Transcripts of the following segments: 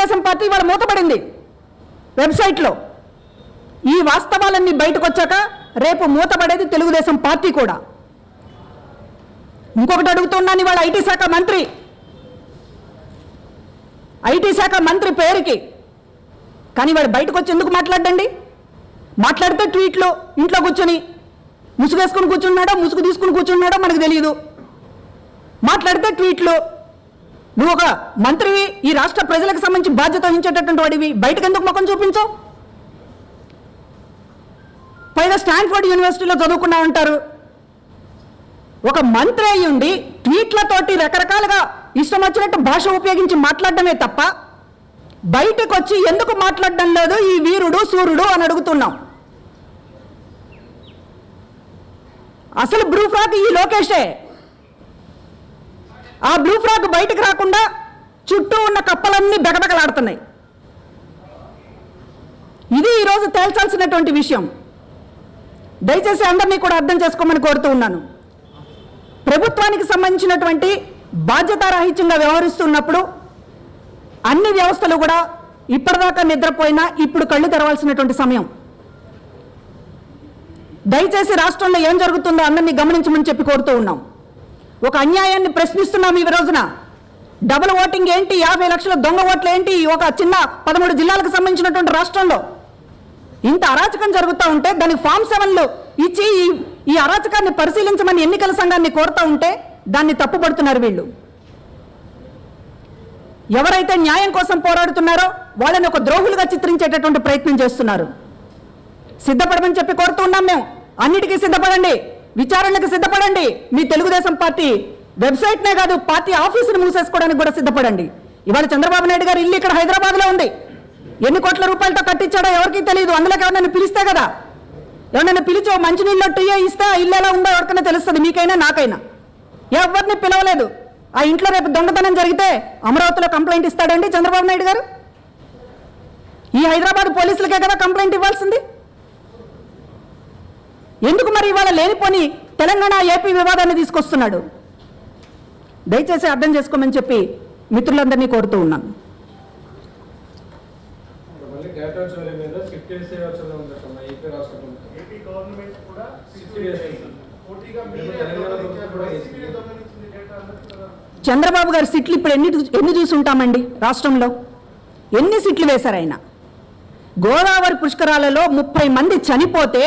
Telugu Desam party వాళ్ళ మూతపడింది వెబ్సైట్లో. ఈ వాస్తవాలన్నీ బయటకు వచ్చాక రేపు మూతపడేది తెలుగుదేశం పార్టీ కూడా. ఇంకొకటి అడుగుతున్నాను, ఇవాళ ఐటీ శాఖ మంత్రి పేరుకి, కానీ వాడు బయటకు వచ్చి ఎందుకు మాట్లాడండి? మాట్లాడితే ట్వీట్లో ఇంట్లో కూర్చొని ముసుగేసుకుని కూర్చున్నాడో ముసుగు తీసుకుని కూర్చున్నాడో మనకు తెలియదు. మాట్లాడితే ట్వీట్లు. నువ్వు ఒక మంత్రివి, ఈ రాష్ట్ర ప్రజలకు సంబంధించి బాధ్యత వహించేటటువంటి వాడివి, బయటకు ఎందుకు ముఖం చూపించవు? పైగా స్టాన్ఫోర్డ్ యూనివర్సిటీలో చదువుకున్నా ఉంటారు. ఒక మంత్రి అయి ఉండి ట్వీట్లతోటి రకరకాలుగా ఇష్టం వచ్చినట్టు భాష ఉపయోగించి మాట్లాడడమే తప్ప బయటకు వచ్చి ఎందుకు మాట్లాడడం లేదు ఈ వీరుడు సూర్యుడు అని అడుగుతున్నాం. అసలు బ్లూ ఫ్రాక్ ఈ లోకేషే. ఆ బ్లూ ఫ్రాక్ బయటకు రాకుండా చుట్టూ ఉన్న కప్పలన్నీ బెగబెగలాడుతున్నాయి. ఇది ఈరోజు తేల్చాల్సినటువంటి విషయం. దయచేసి అందరినీ కూడా అర్థం చేసుకోమని కోరుతూ ఉన్నాను. ప్రభుత్వానికి సంబంధించినటువంటి బాధ్యతారాహిత్యంగా వ్యవహరిస్తున్నప్పుడు అన్ని వ్యవస్థలు కూడా ఇప్పటిదాకా నిద్రపోయినా ఇప్పుడు కళ్ళు తెరవాల్సినటువంటి సమయం. దయచేసి రాష్ట్రంలో ఏం జరుగుతుందో అందరినీ గమనించమని చెప్పి కోరుతూ ఉన్నాం. ఒక అన్యాయాన్ని ప్రశ్నిస్తున్నాం. ఈ రోజున డబుల్ ఓటింగ్ ఏంటి, 50 లక్షల దొంగ ఓట్లు ఏంటి, ఒక చిన్న 13 జిల్లాలకు సంబంధించినటువంటి రాష్ట్రంలో ఇంత అరాచకం జరుగుతూ ఉంటే దానికి ఫామ్ 7లు ఇచ్చి ఈ అరాచకాన్ని పరిశీలించమని ఎన్నికల సంఘాన్ని కోరుతూ ఉంటే దాన్ని తప్పుపడుతున్నారు వీళ్ళు. ఎవరైతే న్యాయం కోసం పోరాడుతున్నారో వాళ్ళని ఒక ద్రోహులుగా చిత్రించేటటువంటి ప్రయత్నం చేస్తున్నారు. సిద్ధపడమని చెప్పి కోరుతూ ఉన్నాం. మేము అన్నిటికీ సిద్ధపడండి, విచారణలకు సిద్ధపడండి. మీ తెలుగుదేశం పార్టీ వెబ్సైట్నే కాదు పార్టీ ఆఫీసును మూసేసుకోవడానికి కూడా సిద్ధపడండి. ఇవాళ చంద్రబాబు నాయుడు గారు ఇల్లు ఇక్కడ హైదరాబాద్లో ఉంది. ఎన్ని కోట్ల రూపాయలతో కట్టించాడో ఎవరికీ తెలియదు. అందులోకి ఎవరినైనా పిలిస్తే కదా, ఎవరినైనా పిలిచి మంచినీళ్ళు టీయే ఇస్తే ఆ ఇల్లు ఎలా ఉందో ఎవరికైనా తెలుస్తుంది, మీకైనా నాకైనా. ఎవరిని పిలవలేదు. ఆ ఇంట్లో రేపు దొంగతనం జరిగితే అమరావతిలో కంప్లైంట్ ఇస్తాడండి చంద్రబాబు నాయుడు గారు? ఈ హైదరాబాద్ పోలీసులకే కదా కంప్లైంట్ ఇవ్వాల్సింది. ఎందుకు మరి ఇవాళ లేనిపోని తెలంగాణ ఏపీ వివాదాన్ని తీసుకొస్తున్నాడు? దయచేసి అర్థం చేసుకోమని చెప్పి మిత్రులందరినీ కోరుతూ ఉన్నాను. చంద్రబాబు గారు సిట్లు ఇప్పుడు ఎన్ని చూసి ఉంటామండి రాష్ట్రంలో? ఎన్ని సిట్లు వేశారు ఆయన? గోదావరి పుష్కరాలలో 30 మంది చనిపోతే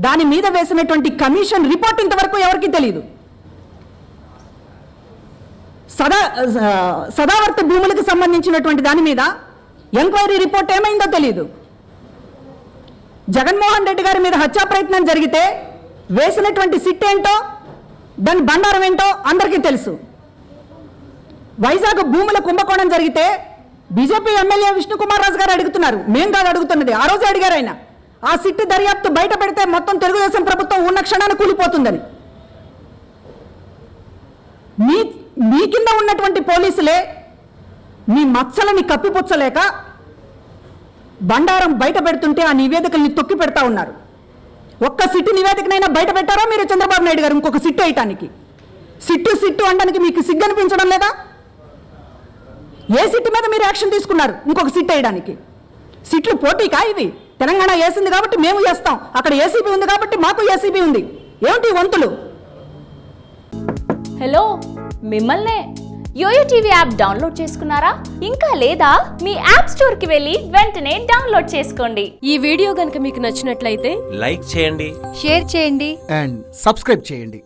దాని మీద వేసినటువంటి కమిషన్ రిపోర్ట్ ఇంతవరకు ఎవరికీ తెలియదు. సదావర్తి భూములకు సంబంధించినటువంటి దాని మీద ఎంక్వైరీ రిపోర్ట్ ఏమైందో తెలియదు. జగన్మోహన్ రెడ్డి గారి మీద హత్యా ప్రయత్నం జరిగితే వేసినటువంటి సిట్ ఏంటో దాని బండారం ఏంటో అందరికీ తెలుసు. వైజాగ్ భూముల కుంభకోణం జరిగితే బీజేపీ ఎమ్మెల్యే విష్ణుకుమార్ రాజు గారు అడుగుతున్నారు, మేం కాదు అడుగుతున్నది. ఆ రోజు అడిగారు ఆయన, ఆ సిట్ దర్యాప్తు బయట పెడితే మొత్తం తెలుగుదేశం ప్రభుత్వం ఉన్న క్షణాన్ని కూలిపోతుందని. మీ కింద ఉన్నటువంటి పోలీసులే మీ మచ్చలని కప్పిపుచ్చలేక బండారం బయట పెడుతుంటే ఆ నివేదికల్ని తొక్కి పెడతా ఉన్నారు. ఒక్క సిట్టు నివేదికనైనా బయట పెట్టారా మీరు చంద్రబాబు నాయుడు గారు? ఇంకొక సిట్టు వేయటానికి సిట్టు అనడానికి మీకు సిగ్గు అనిపించడం లేదా? ఏ సిట్టు మీద మీరు యాక్షన్ తీసుకున్నారు ఇంకొక సిట్టు వేయడానికి? సిట్లు పోటీకా ఇవి? తెలంగాణ వేసింది కాబట్టి మేము చేస్తాం, అక్కడ ఏసీబీ ఉంది కాబట్టి మాకు ఏసీబీ ఉంది. ఏమిటి వంతులు? హలో, మిమ్మల్నే. యోయో టీవీ యాప్ డౌన్లోడ్ చేసుకున్నారా? ఇంకా లేదా? మీ యాప్ స్టోర్ కి వెళ్ళి వెంటనే డౌన్లోడ్ చేసుకోండి. ఈ వీడియో గనుక మీకు నచ్చినట్లయితే లైక్ చేయండి, షేర్ చేయండి అండ్ సబ్స్క్రైబ్ చేయండి.